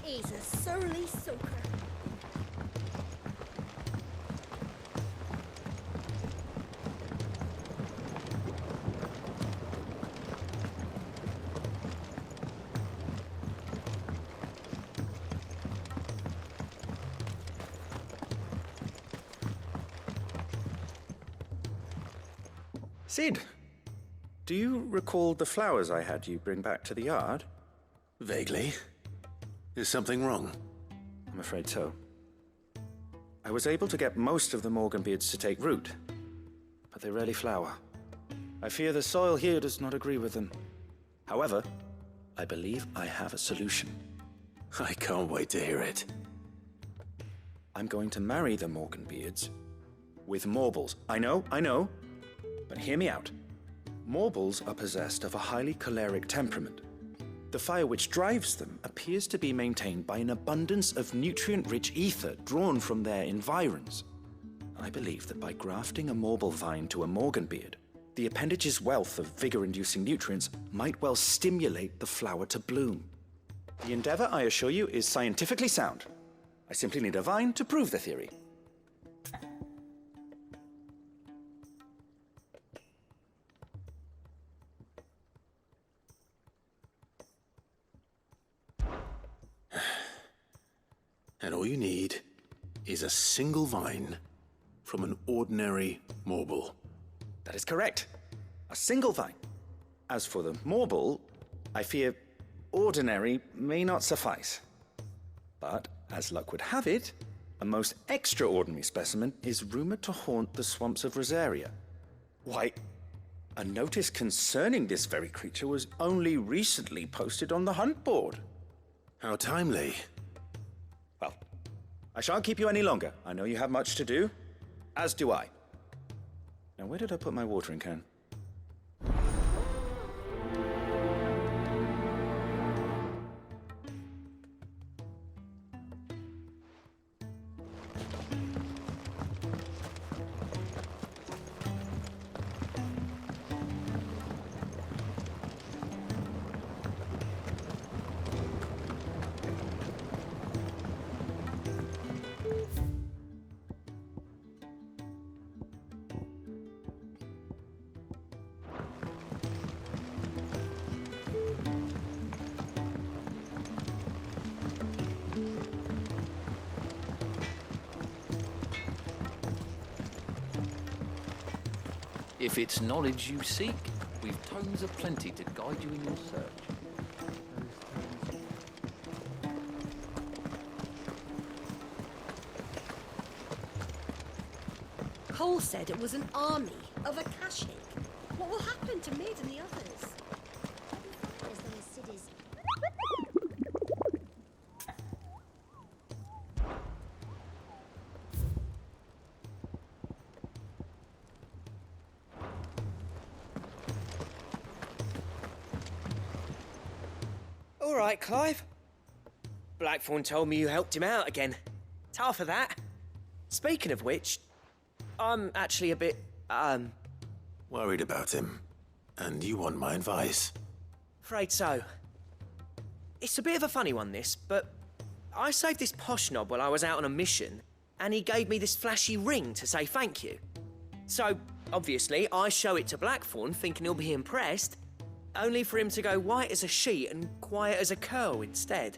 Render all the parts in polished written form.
He's a surly soaker. Sid, do you recall the flowers I had you bring back to the yard? Vaguely. Is something wrong? I'm afraid so. I was able to get most of the Morganbeards to take root, but they rarely flower. I fear the soil here does not agree with them. However, I believe I have a solution. I can't wait to hear it. I'm going to marry the Morganbeards with Morbles. I know, but hear me out. Morbles are possessed of a highly choleric temperament. The fire which drives them appears to be maintained by an abundance of nutrient-rich ether drawn from their environs. I believe that by grafting a Morble vine to a Morganbeard, the appendage's wealth of vigor-inducing nutrients might well stimulate the flower to bloom. The endeavor, I assure you, is scientifically sound. I simply need a vine to prove the theory. And all you need is a single vine from an ordinary Morble. That is correct. A single vine. As for the Morble, I fear ordinary may not suffice. But, as luck would have it, a most extraordinary specimen is rumored to haunt the swamps of Rosaria. Why, a notice concerning this very creature was only recently posted on the hunt board. How timely. Well, I shan't keep you any longer. I know you have much to do, as do I. Now, where did I put my watering can? If it's knowledge you seek, we've tomes aplenty to guide you in your search. Cole said it was an army of Akashic. What will happen to Mid and the others? As though Sid is... All right, Clive. Blackthorn told me you helped him out again. It's half of that. Speaking of which, I'm actually a bit, Worried about him. And you want my advice? afraid so. It's a bit of a funny one, this, but I saved this posh knob while I was out on a mission, and he gave me this flashy ring to say thank you. So, obviously, I show it to Blackthorn, thinking he'll be impressed, only for him to go white as a sheet and quiet as a curl instead.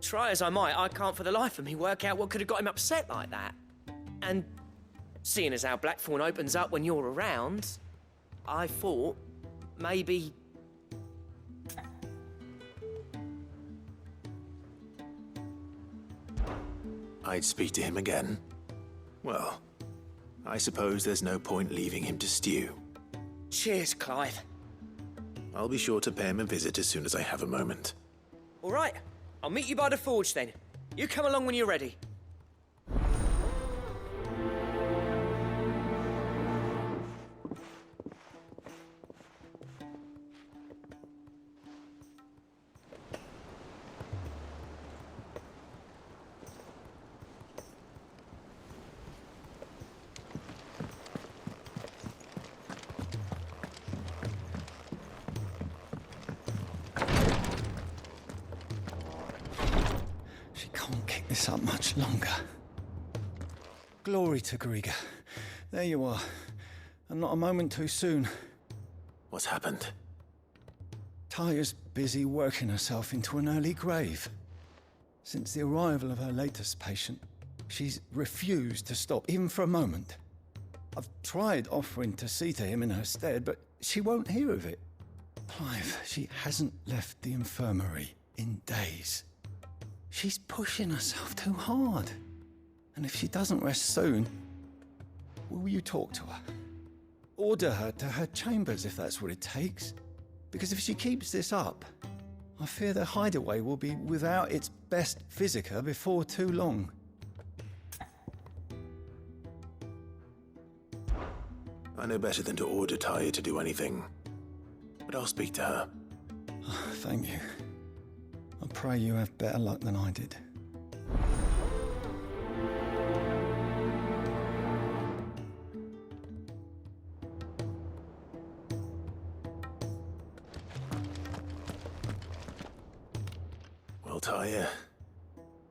Try as I might, I can't for the life of me work out what could have got him upset like that. And seeing as how Blackthorn opens up when you're around, I thought maybe... I'd speak to him again. Well, I suppose there's no point leaving him to stew. Cheers, Clive. I'll be sure to pay him a visit as soon as I have a moment. All right, I'll meet you by the forge then. You come along when you're ready. this up much longer. Glory to Griga. There you are. And not a moment too soon. What's happened? Taya's busy working herself into an early grave. Since the arrival of her latest patient, she's refused to stop, even for a moment. I've tried offering to see to him in her stead, but she won't hear of it. Clive, she hasn't left the infirmary in days. She's pushing herself too hard. And if she doesn't rest soon, will you talk to her? Order her to her chambers if that's what it takes. Because if she keeps this up, I fear the hideaway will be without its best physica before too long. I know better than to order Taya to do anything. But I'll speak to her. Thank you. I pray you have better luck than I did. Well, Taya,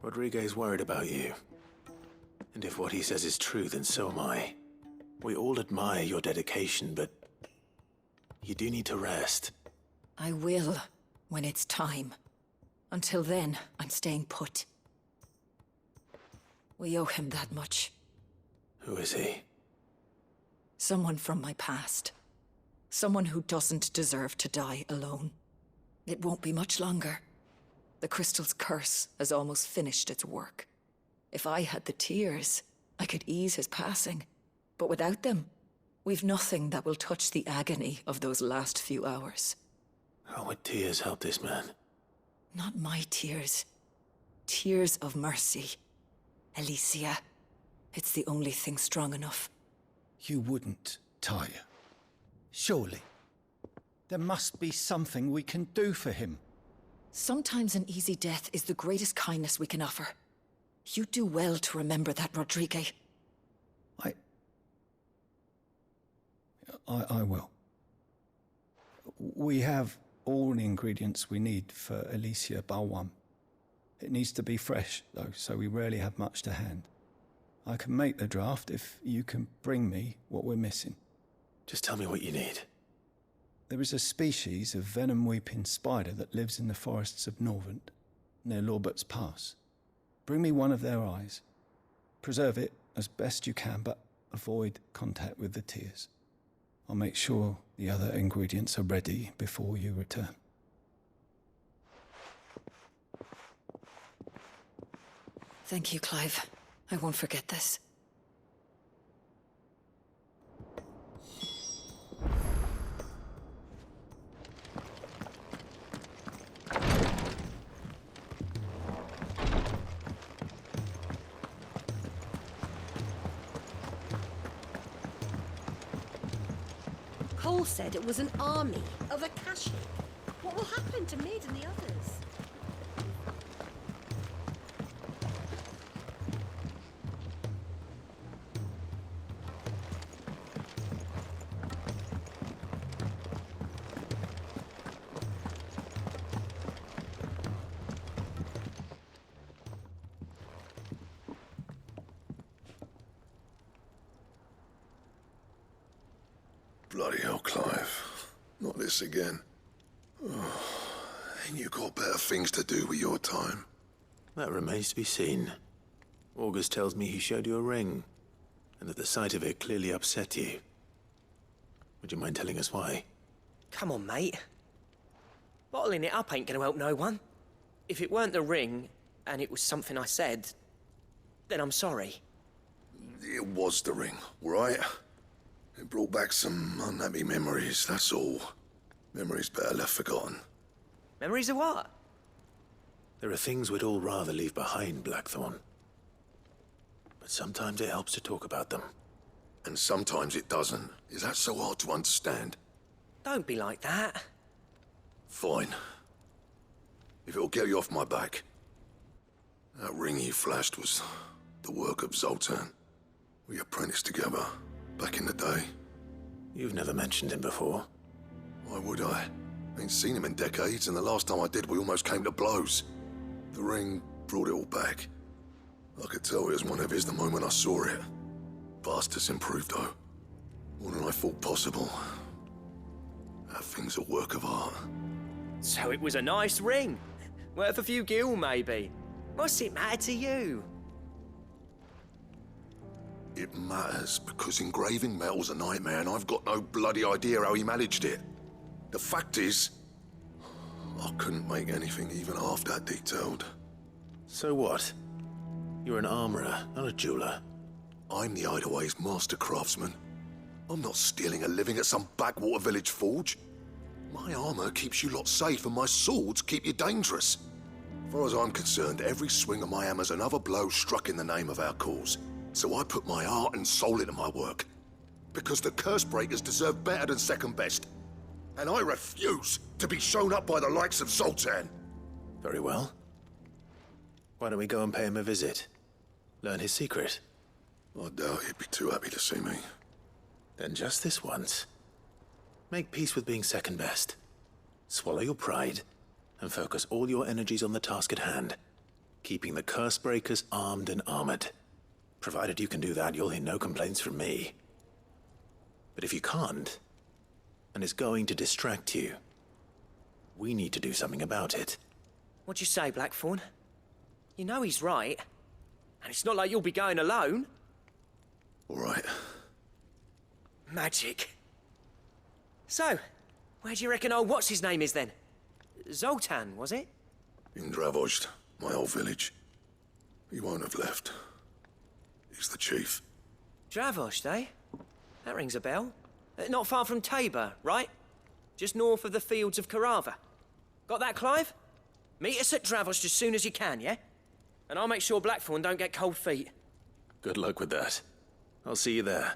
Rodriguez worried about you. And if what he says is true, then so am I. We all admire your dedication, but you do need to rest. I will, when it's time. Until then, I'm staying put. We owe him that much. Who is he? Someone from my past. Someone who doesn't deserve to die alone. It won't be much longer. The crystal's curse has almost finished its work. If I had the tears, I could ease his passing. But without them, we've nothing that will touch the agony of those last few hours. How would tears help this man? Not my tears. Tears of mercy. Alicia, it's the only thing strong enough. You wouldn't, Taya. Surely. There must be something we can do for him. Sometimes an easy death is the greatest kindness we can offer. You do well to remember that, Rodriguez. I will. We have all the ingredients we need for Alicia Balwam. It needs to be fresh, though, so we rarely have much to hand. I can make the draft if you can bring me what we're missing. Just tell me what you need. There is a species of venom-weeping spider that lives in the forests of Norvent, near Lorbert's Pass. Bring me one of their eyes. Preserve it as best you can, but avoid contact with the tears. I'll make sure the other ingredients are ready before you return. Thank you, Clive. I won't forget this. Cole said it was an army of Akashic. What will happen to Mid and the others? Bloody hell, Clive. Not this again. Oh, ain't you got better things to do with your time? That remains to be seen. August tells me he showed you a ring, and that the sight of it clearly upset you. Would you mind telling us why? Come on, mate. Bottling it up ain't gonna help no one. If it weren't the ring, and it was something I said, then I'm sorry. It was the ring, right? It brought back some unhappy memories, that's all. Memories better left forgotten. Memories of what? There are things we'd all rather leave behind, Blackthorn. But sometimes it helps to talk about them. And sometimes it doesn't. Is that so hard to understand? Don't be like that. Fine. If it'll get you off my back. That ring you flashed was the work of Zoltan. We apprenticed together. Back in the day. You've never mentioned him before. Why would I? Ain't seen him in decades, and the last time I did, we almost came to blows. The ring brought it all back. I could tell it was one of his the moment I saw it. Bastard's improved, though. More than I thought possible. That thing's a work of art. So it was a nice ring. Worth a few gil, maybe. What's it matter to you? It matters because engraving metal's a nightmare and I've got no bloody idea how he managed it. The fact is, I couldn't make anything even half that detailed. So what? You're an armorer, not a jeweler. I'm the Hideaway's master craftsman. I'm not stealing a living at some backwater village forge. My armor keeps you lot safe and my swords keep you dangerous. As far as I'm concerned, every swing of my hammer's another blow struck in the name of our cause. So I put my heart and soul into my work. Because the curse breakers deserve better than second best. And I refuse to be shown up by the likes of Zoltan. Very well. Why don't we go and pay him a visit? Learn his secret. I doubt he'd be too happy to see me. Then just this once. Make peace with being second best. Swallow your pride and focus all your energies on the task at hand. Keeping the curse breakers armed and armored. Provided you can do that, you'll hear no complaints from me. But if you can't, and it's going to distract you, we need to do something about it. What'd you say, Blackthorn? You know he's right. And it's not like you'll be going alone. All right. Magic. So, where do you reckon old what's-his-name is then? Zoltan, was it? In Dravozd, my old village. He won't have left. He's the chief. Dravozd, eh? That rings a bell. Not far from Tabor, right? Just north of the fields of Carava. Got that, Clive? Meet us at Dravozd as soon as you can, yeah? And I'll make sure Blackthorn don't get cold feet. Good luck with that. I'll see you there.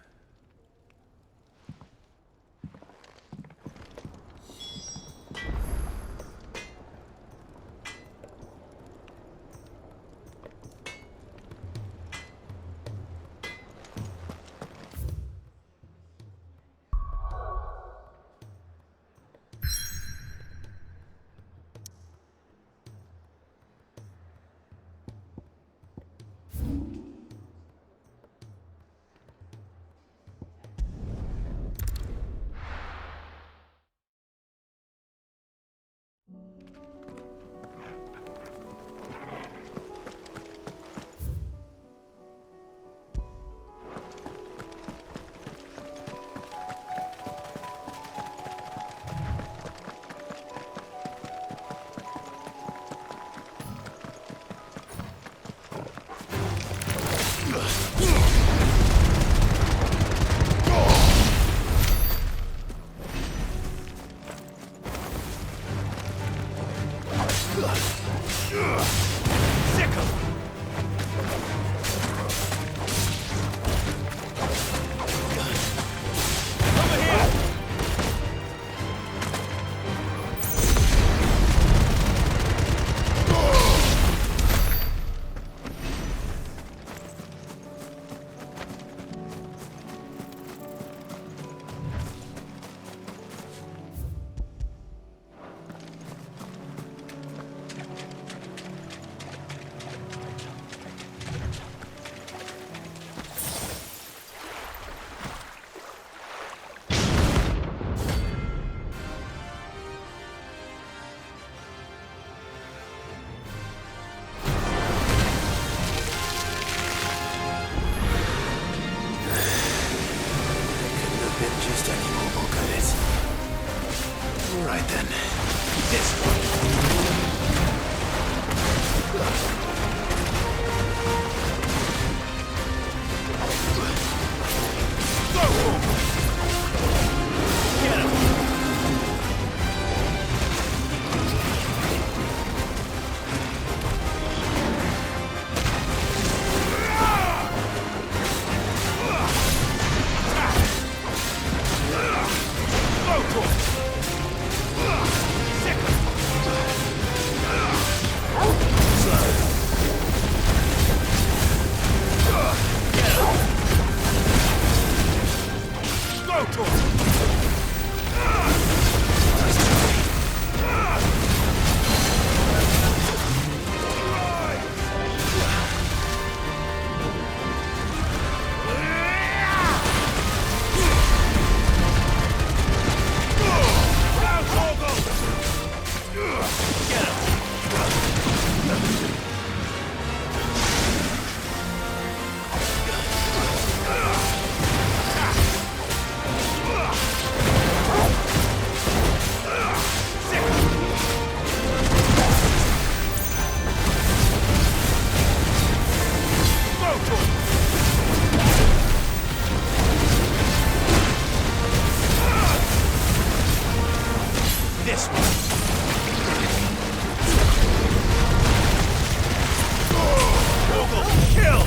This one. Kill!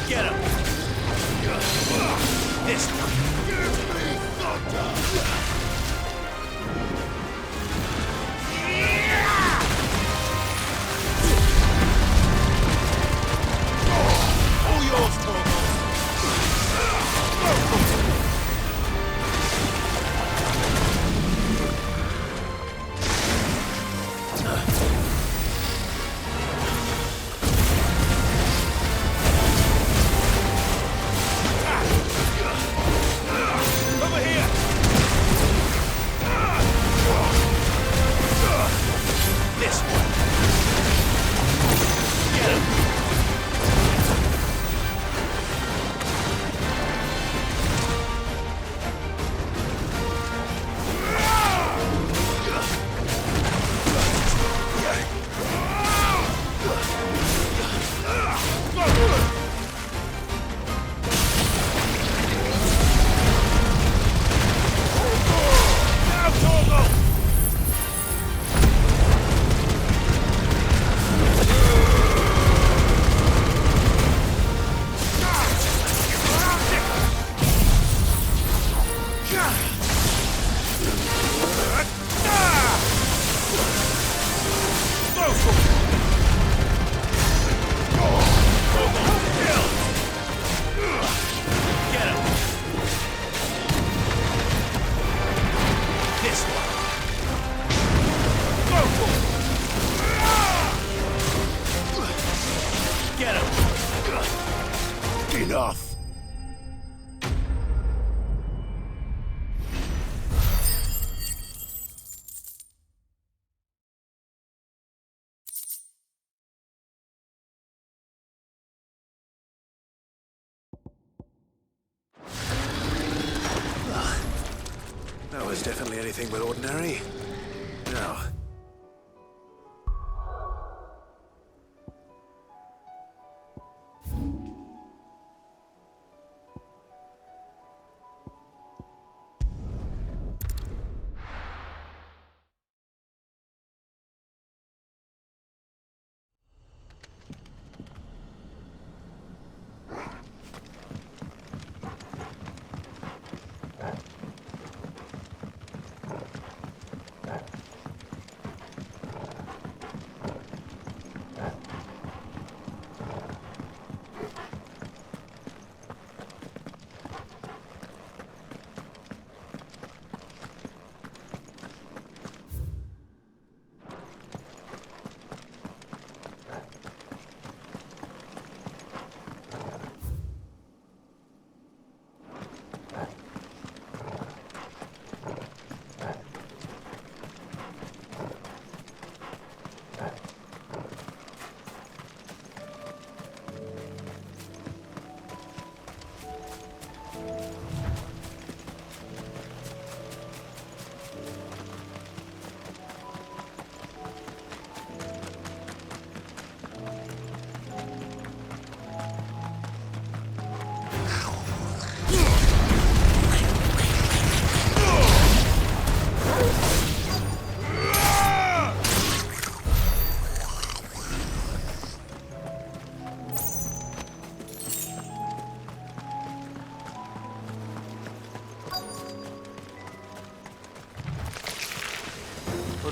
Get him! This one! All yours, Torgo! Enough! That was definitely anything but ordinary. Now,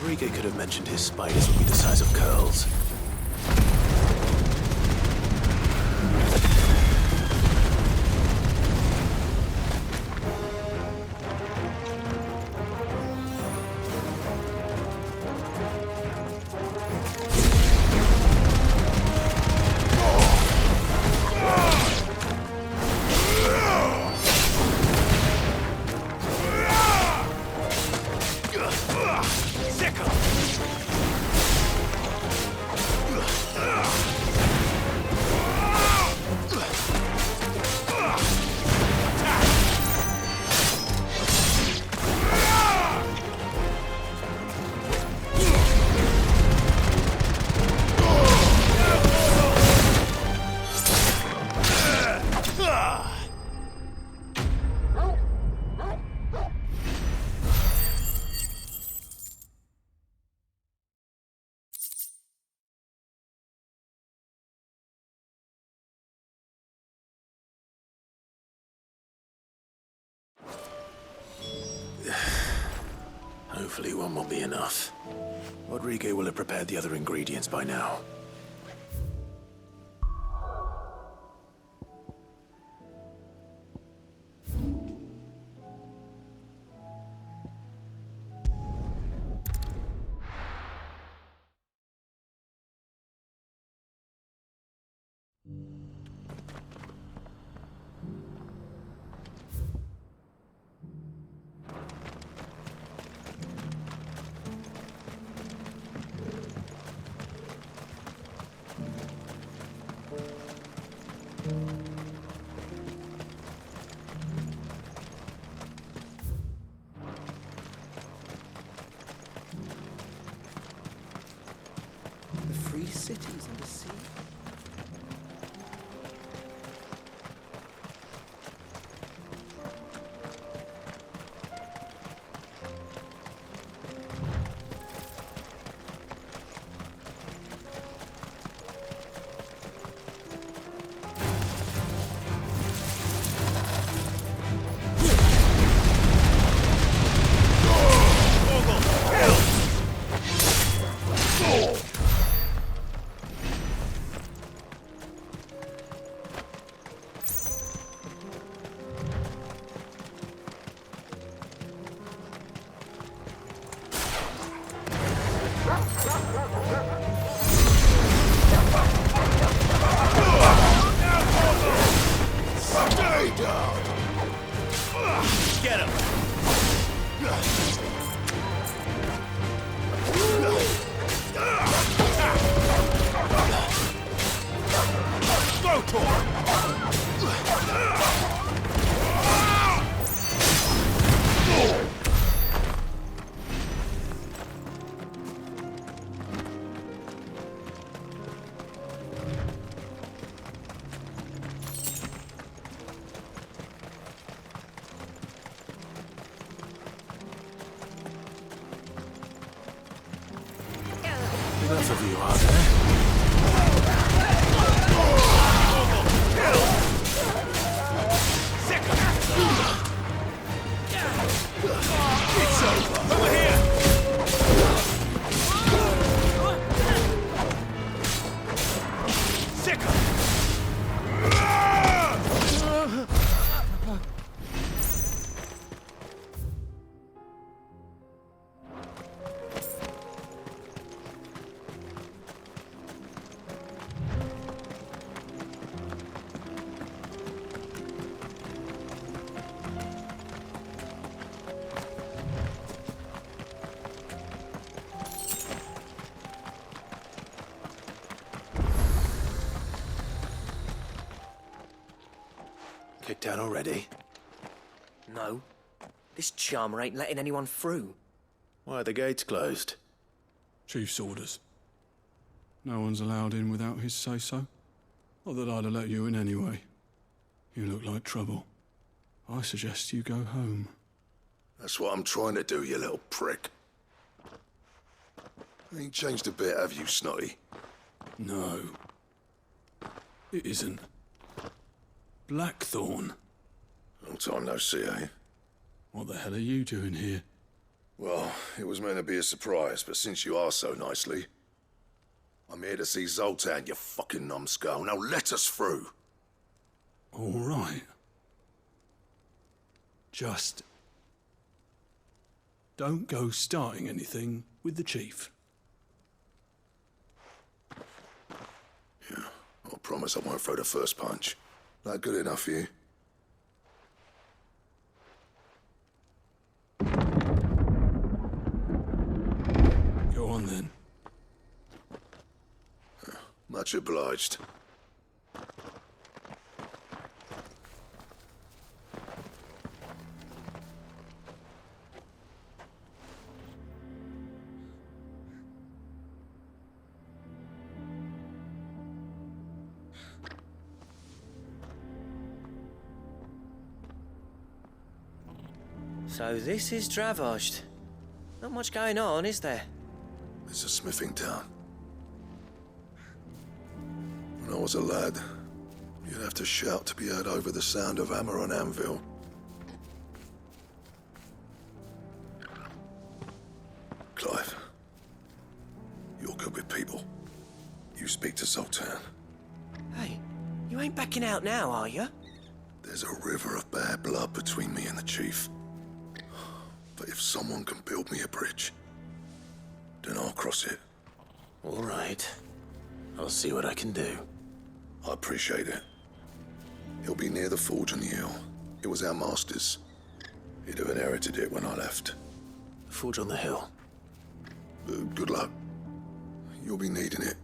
Rodrigo could have mentioned his spiders would be the size of curls. Hopefully one will be enough. Rodrigo will have prepared the other ingredients by now. The free cities and the sea. Enough of you, are there? It's over. Over here. Sicker. Kicked out already? No. This charmer ain't letting anyone through. Why are the gates closed? Chief's orders. No one's allowed in without his say-so. Not that I'd have let you in anyway. You look like trouble. I suggest you go home. That's what I'm trying to do, you little prick. Ain't changed a bit, have you, Snotty? No. It isn't. Blackthorn. Long time no see, eh? What the hell are you doing here? Well, it was meant to be a surprise, but since you are so nicely, I'm here to see Zoltan, you fucking numbskull. Now let us through. All right. Just don't go starting anything with the chief. Yeah, I promise I won't throw the first punch. That good enough for you? Go on then. Much obliged. So this is Dravozd. Not much going on, is there? It's a smithing town. When I was a lad, you'd have to shout to be heard over the sound of hammer on anvil. Clive, you're good with people. You speak to Zoltan. Hey, you ain't backing out now, are you? There's a river of bad blood between me and the chief. But if someone can build me a bridge, then I'll cross it. All right. I'll see what I can do. I appreciate it. He'll be near the forge on the hill. It was our master's. He'd have inherited it when I left. The forge on the hill. Good luck. You'll be needing it.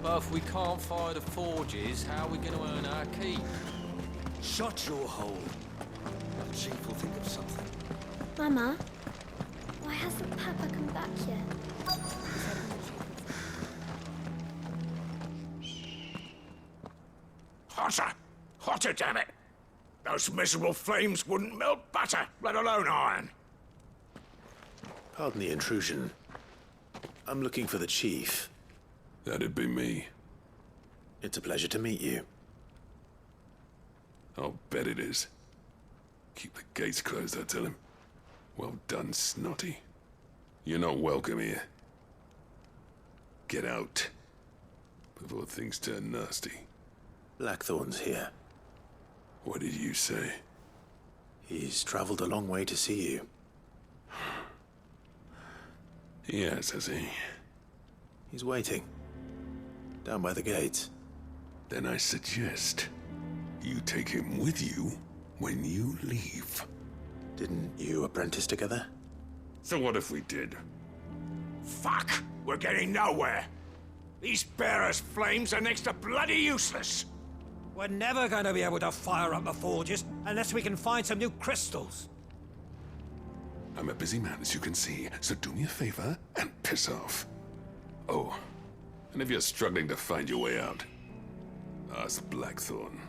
But if we can't fire the forges, how are we going to earn our keep? Shut your hole. The chief will think of something. Mama, why hasn't Papa come back yet? Hotter! Hotter, damn it! Those miserable flames wouldn't melt butter, let alone iron. Pardon the intrusion. I'm looking for the chief. That'd be me. It's a pleasure to meet you. I'll bet it is. Keep the gates closed, I tell him. Well done, Snotty. You're not welcome here. Get out. Before things turn nasty. Blackthorn's here. What did you say? He's traveled a long way to see you. Yes, has he? He's waiting. Down by the gates. Then I suggest you take him with you when you leave. Didn't you apprentice together? So what if we did? Fuck! We're getting nowhere. These bearers' flames are next to bloody useless. We're never going to be able to fire up the forges unless we can find some new crystals. I'm a busy man, as you can see, so do me a favor and piss off. Oh, and if you're struggling to find your way out, ask Blackthorn.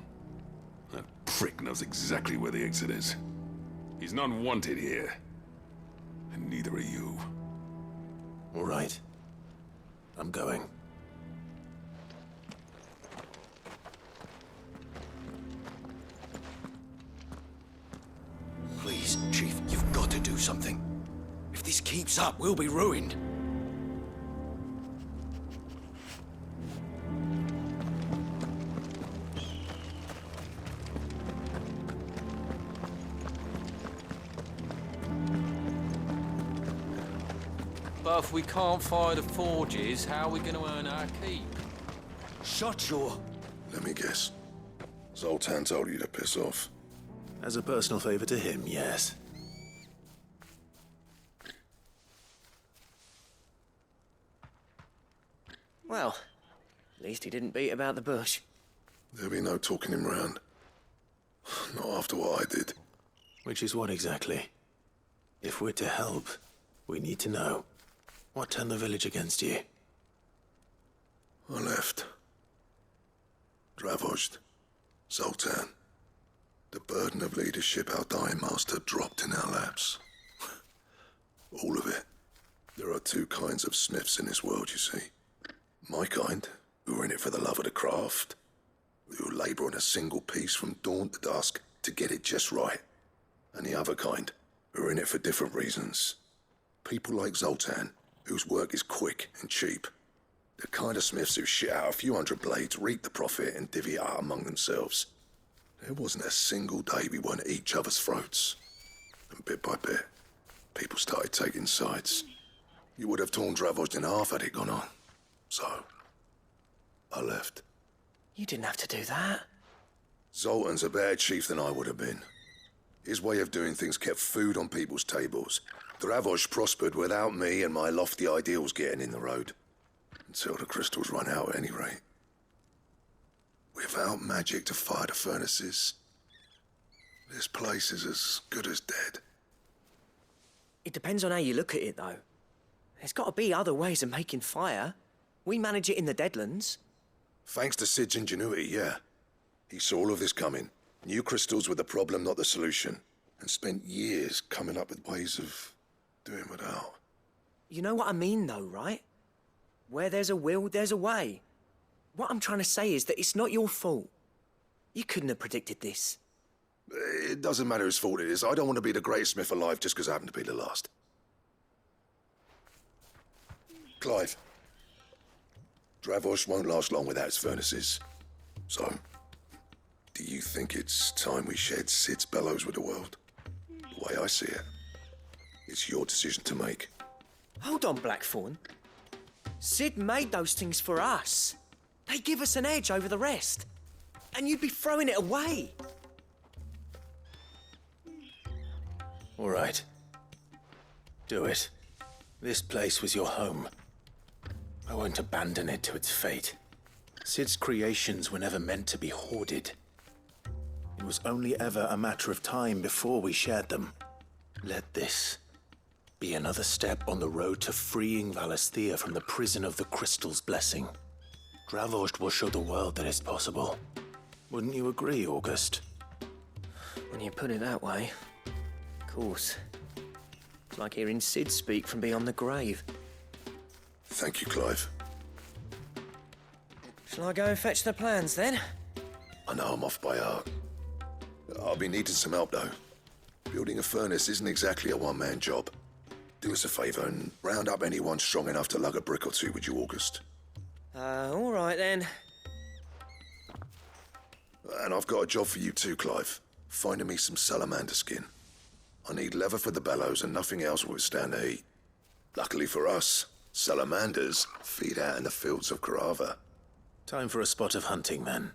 That prick knows exactly where the exit is. He's not wanted here. And neither are you. All right. I'm going. Please, Chief, you've got to do something. If this keeps up, we'll be ruined. But if we can't fire the forges, how are we going to earn our keep? Shut your... Let me guess. Zoltan told you to piss off. As a personal favor to him, yes. Well, at least he didn't beat about the bush. There'll be no talking him round. Not after what I did. Which is what exactly? If we're to help, we need to know. What turned the village against you? I left. Dravozd. Zoltan. The burden of leadership our dying master dropped in our laps. All of it. There are two kinds of smiths in this world, you see. My kind, who are in it for the love of the craft, who labour on a single piece from dawn to dusk to get it just right. And the other kind, who are in it for different reasons. People like Zoltan, whose work is quick and cheap. The kind of smiths who shit out a few hundred blades, reap the profit, and divvy it out among themselves. There wasn't a single day we weren't at each other's throats. And bit by bit, people started taking sides. You would have torn Dravost in half had it gone on. So, I left. You didn't have to do that. Zoltan's a better chief than I would have been. His way of doing things kept food on people's tables. Dravost prospered without me and my lofty ideals getting in the road. Until the crystals run out at any rate. Without magic to fire the furnaces, this place is as good as dead. It depends on how you look at it, though. There's got to be other ways of making fire. We manage it in the Deadlands. Thanks to Sid's ingenuity, yeah. He saw all of this coming. Knew crystals were the problem, not the solution. And spent years coming up with ways of doing without. You know what I mean, though, right? Where there's a will, there's a way. What I'm trying to say is that it's not your fault. You couldn't have predicted this. It doesn't matter whose fault it is. I don't want to be the greatest smith alive just because I happen to be the last. Clive. Dravost won't last long without its furnaces. So, do you think it's time we shared Sid's bellows with the world? The way I see it, it's your decision to make. Hold on, Blackthorn. Sid made those things for us. They give us an edge over the rest. And you'd be throwing it away. All right. Do it. This place was your home. I won't abandon it to its fate. Sid's creations were never meant to be hoarded. It was only ever a matter of time before we shared them. Let this be another step on the road to freeing Valisthea from the prison of the Crystal's blessing. Dravost will show the world that it's possible. Wouldn't you agree, August? When you put it that way, of course. It's like hearing Sid speak from beyond the grave. Thank you, Clive. Shall I go and fetch the plans, then? I know I'm off by heart. I'll be needing some help, though. Building a furnace isn't exactly a one-man job. Do us a favour and round up anyone strong enough to lug a brick or two with you, August. All right, then. And I've got a job for you too, Clive. Finding me some salamander skin. I need leather for the bellows and nothing else will withstand the heat. Luckily for us, salamanders feed out in the fields of Carava. Time for a spot of hunting, then.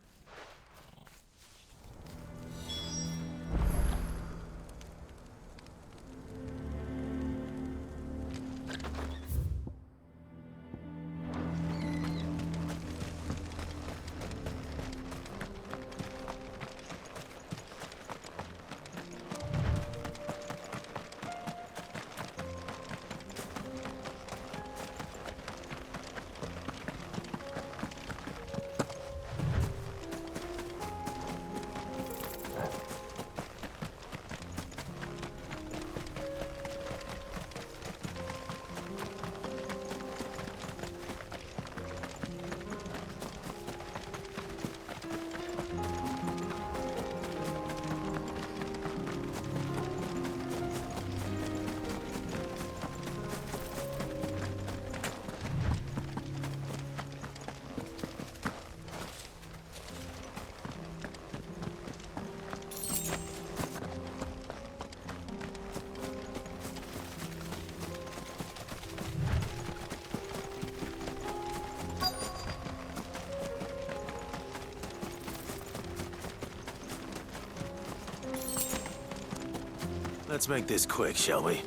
Let's make this quick, shall we?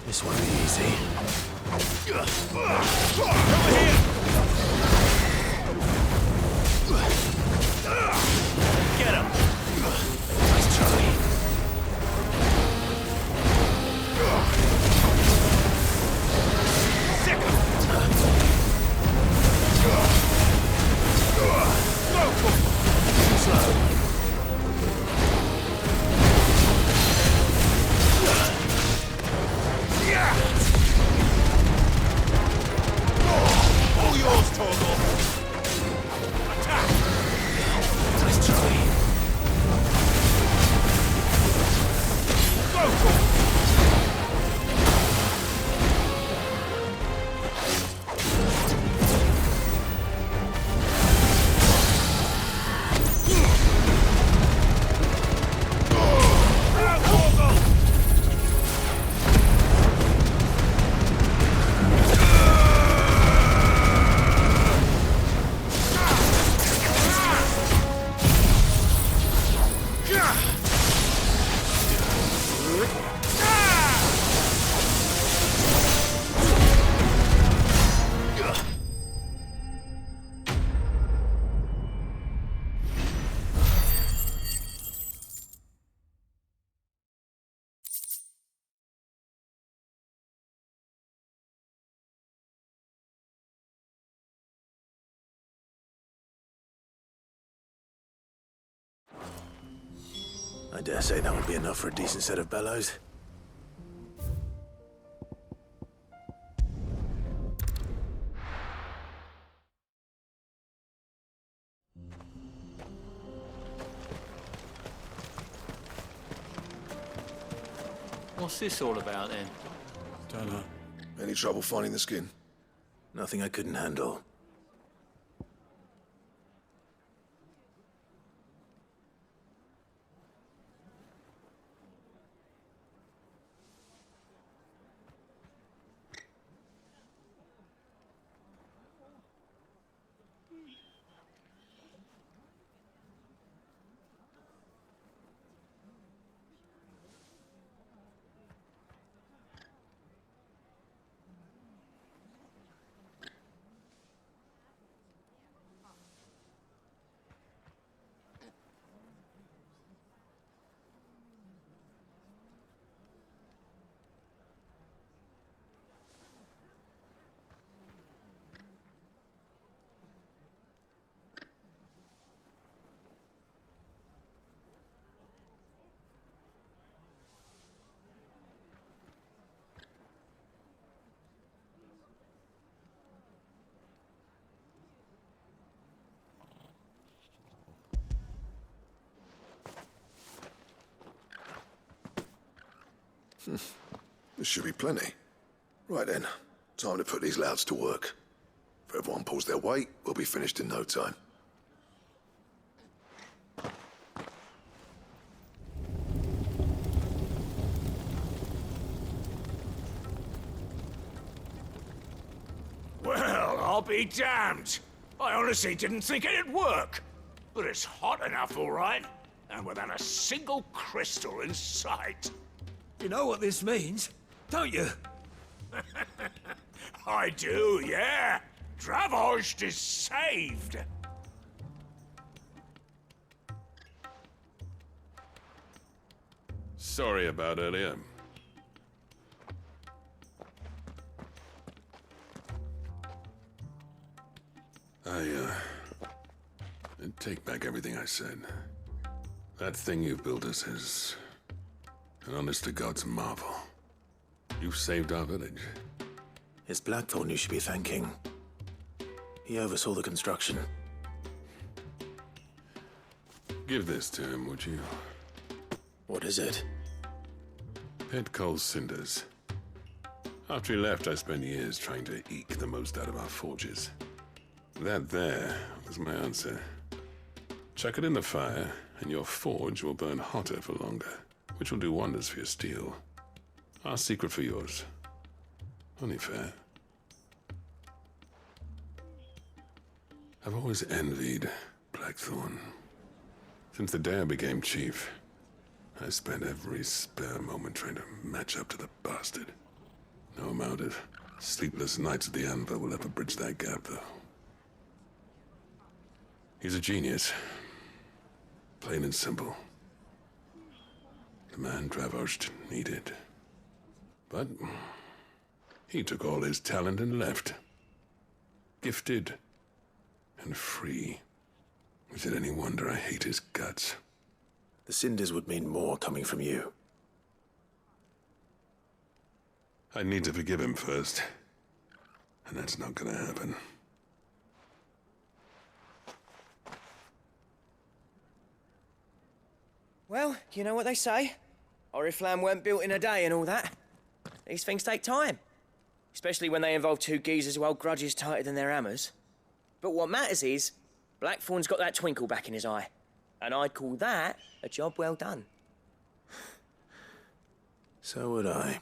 This won't be easy. Get him! Nice Charlie. Sick him! Slow. All yours, Torgal! Attack! I dare say that would be enough for a decent set of bellows. What's this all about then? Don't know. Any trouble finding the skin? Nothing I couldn't handle. This should be plenty. Right then, time to put these louds to work. If everyone pulls their weight, we'll be finished in no time. Well, I'll be damned. I honestly didn't think it'd work. But it's hot enough, all right. And without a single crystal in sight. You know what this means, don't you? I do, yeah. Dravost is saved. Sorry about earlier. I take back everything I said. That thing you've built us is an honest-to-God's marvel. You've saved our village. It's Blackthorn you should be thanking. He oversaw the construction. Give this to him, would you? What is it? Pet Cole's cinders. After he left, I spent years trying to eke the most out of our forges. That there was my answer. Chuck it in the fire, and your forge will burn hotter for longer, which will do wonders for your steel. Our secret for yours. Only fair. I've always envied Blackthorn. Since the day I became chief, I spent every spare moment trying to match up to the bastard. No amount of sleepless nights at the anvil will ever bridge that gap, though. He's a genius. Plain and simple. The man Dravost needed. But he took all his talent and left. Gifted and free. Is it any wonder I hate his guts? The cinders would mean more coming from you. I need to forgive him first. And that's not gonna happen. Well, you know what they say. Oriflamme weren't built in a day and all that. These things take time. Especially when they involve two geezers who hold grudges tighter than their hammers. But what matters is, Blackthorn's got that twinkle back in his eye. And I'd call that a job well done. So would I.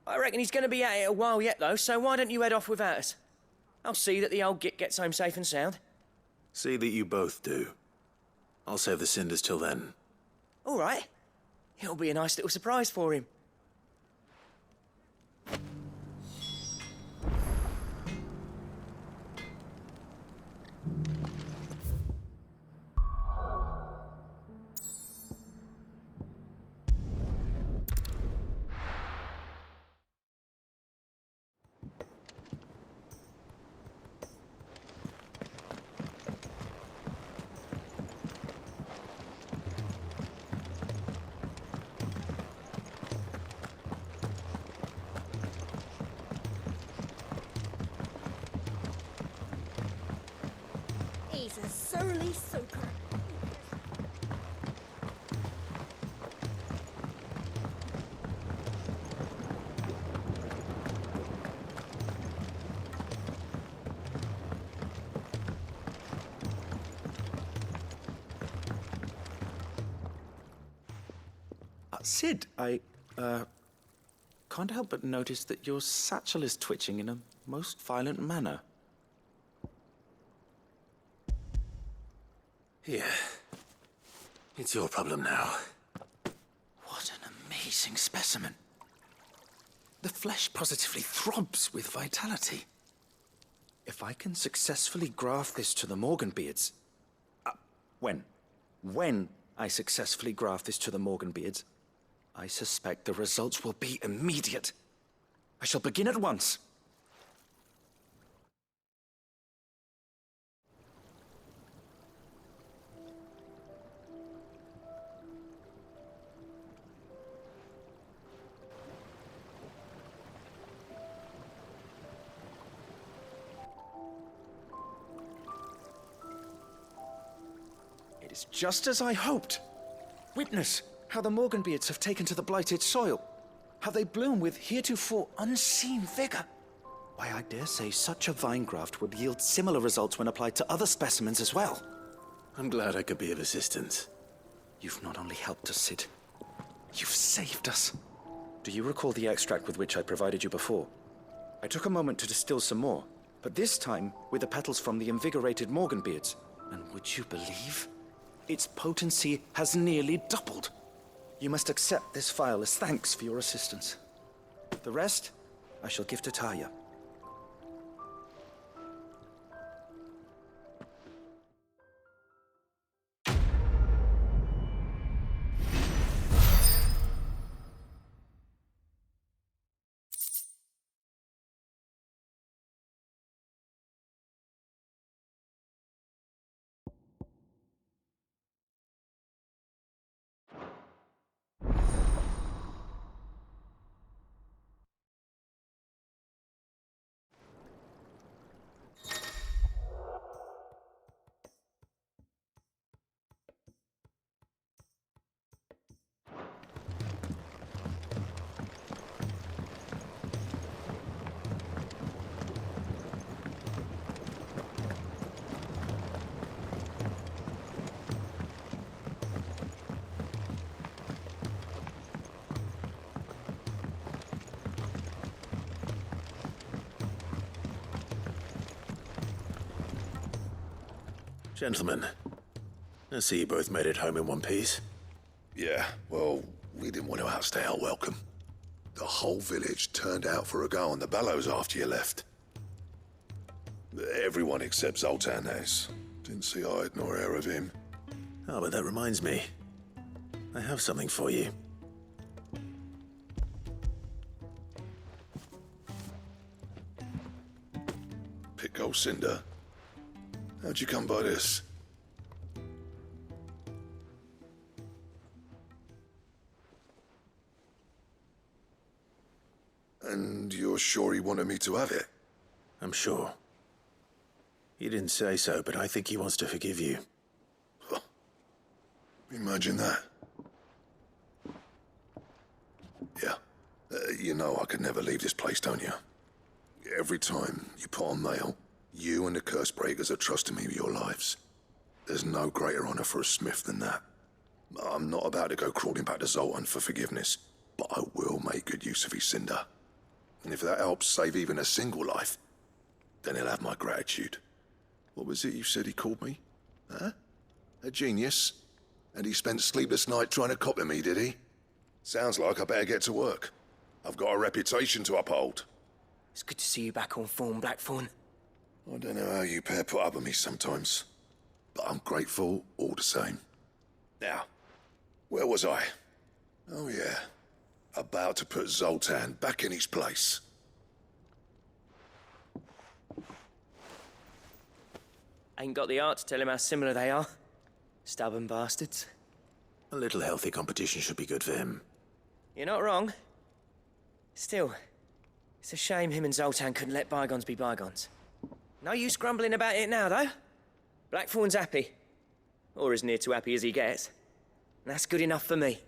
I reckon he's going to be at it a while yet, though, so why don't you head off without us? I'll see that the old git gets home safe and sound. See that you both do. I'll save the cinders till then. All right. It'll be a nice little surprise for him. surly soaker. Sid, I can't help but notice that your satchel is twitching in a most violent manner. Here. It's your problem now. What an amazing specimen. The flesh positively throbs with vitality. If I can successfully graft this to the Morganbeards... When I successfully graft this to the Morganbeards, I suspect the results will be immediate. I shall begin at once. It is just as I hoped. Witness how the Morganbeards have taken to the blighted soil. How they bloom with heretofore unseen vigor. Why, I dare say such a vine graft would yield similar results when applied to other specimens as well. I'm glad I could be of assistance. You've not only helped us, Sid, you've saved us. Do you recall the extract with which I provided you before? I took a moment to distill some more, but this time with the petals from the invigorated Morganbeards. And would you believe? Its potency has nearly doubled. You must accept this phial as thanks for your assistance. The rest, I shall give to Taya. Gentlemen, I see you both made it home in one piece. Yeah, well, we didn't want to outstay our welcome. The whole village turned out for a go on the bellows after you left. Everyone except Zoltan has. Didn't see hide nor hair of him. Oh, but that reminds me. I have something for you. Pico Cinder. How'd you come by this? And you're sure he wanted me to have it? I'm sure. He didn't say so, but I think he wants to forgive you. Huh. Imagine that. Yeah. You know I could never leave this place, don't you? Every time you put on mail, you and the curse breakers are trusting me with your lives. There's no greater honor for a smith than that. I'm not about to go crawling back to Zoltan for forgiveness, but I will make good use of his cinder. And if that helps save even a single life, then he'll have my gratitude. What was it you said he called me? Huh? A genius? And he spent sleepless night trying to copy me, did he? Sounds like I better get to work. I've got a reputation to uphold. It's good to see you back on form, Blackthorn. I don't know how you pair put up with me sometimes, but I'm grateful all the same. Now, where was I? Oh yeah, about to put Zoltan back in his place. Ain't got the art to tell him how similar they are. Stubborn bastards. A little healthy competition should be good for him. You're not wrong. Still, it's a shame him and Zoltan couldn't let bygones be bygones. No use grumbling about it now, though. Blackthorn's happy. Or as near to happy as he gets. And that's good enough for me.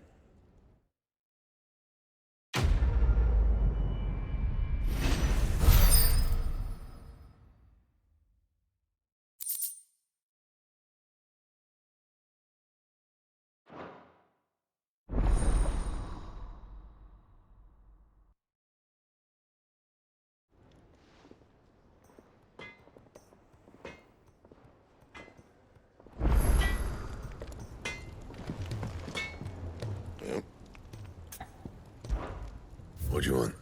What do you want?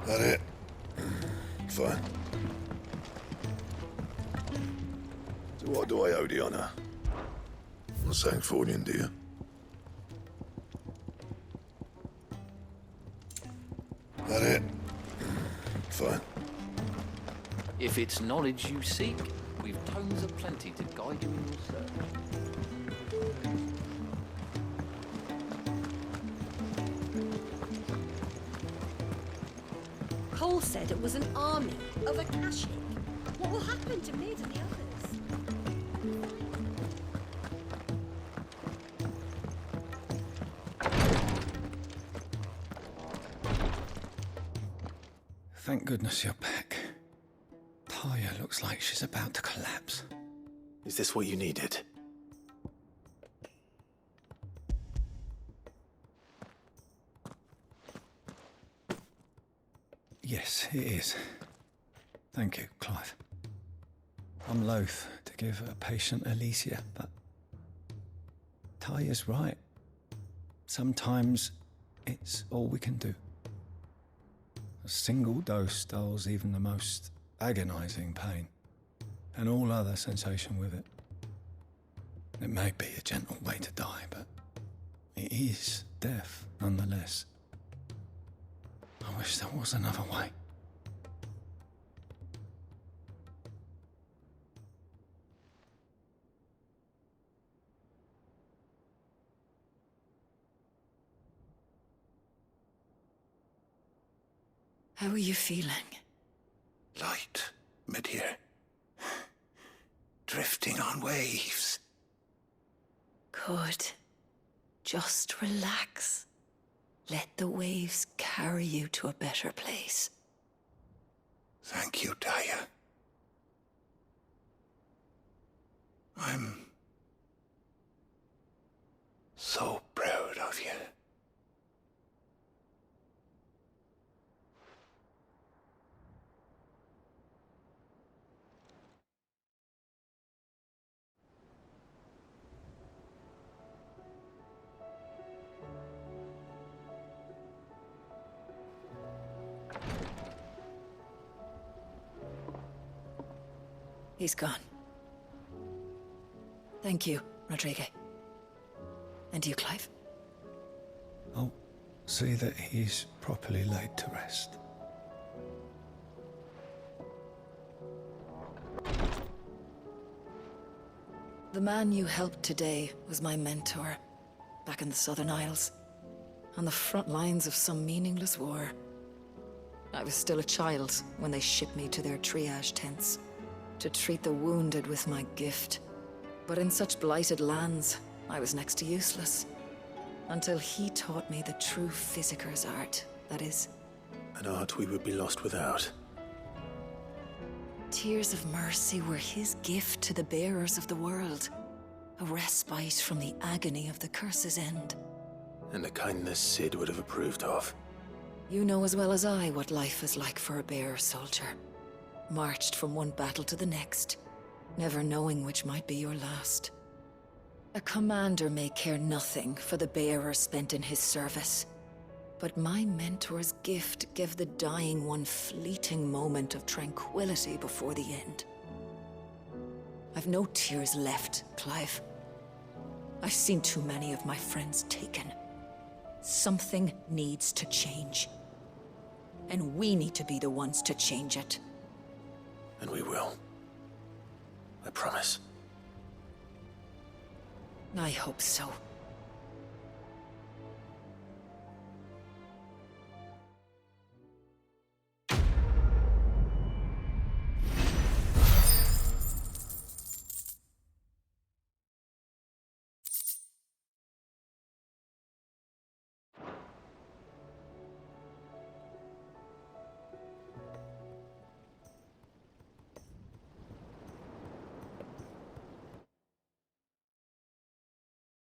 That it? Fine. So what do I owe the honor? Not saying Fordian, do you? That it? Fine. If it's knowledge you seek, we've tomes aplenty to guide you in your search. Cole said it was an army of Akashic. What will happen to Mid and the others? Thank goodness you're back. Taya looks like she's about to collapse. Is this what you needed? Yes, it is. Thank you, Clive. I'm loath to give a patient Alicia, but Taya's right. Sometimes it's all we can do. A single dose dulls even the most agonizing pain, and all other sensation with it. It may be a gentle way to die, but it is death nonetheless. I wish there was another way. How are you feeling? Light, mid-here. Drifting on waves. Good. Just relax. Let the waves carry you to a better place. Thank you, Taya. I'm so proud of you. He's gone. Thank you, Rodrigue. And you, Clive? I'll see that he's properly laid to rest. The man you helped today was my mentor, back in the Southern Isles, on the front lines of some meaningless war. I was still a child when they shipped me to their triage tents, to treat the wounded with my gift. But in such blighted lands, I was next to useless. Until he taught me the true physicker's art, that is. An art we would be lost without. Tears of mercy were his gift to the bearers of the world. A respite from the agony of the curse's end. And a kindness Sid would have approved of. You know as well as I what life is like for a bearer soldier. Marched from one battle to the next, never knowing which might be your last. A commander may care nothing for the bearer spent in his service. But my mentor's gift gave the dying one fleeting moment of tranquility before the end. I've no tears left, Clive. I've seen too many of my friends taken. Something needs to change. And we need to be the ones to change it. And we will. I promise. I hope so.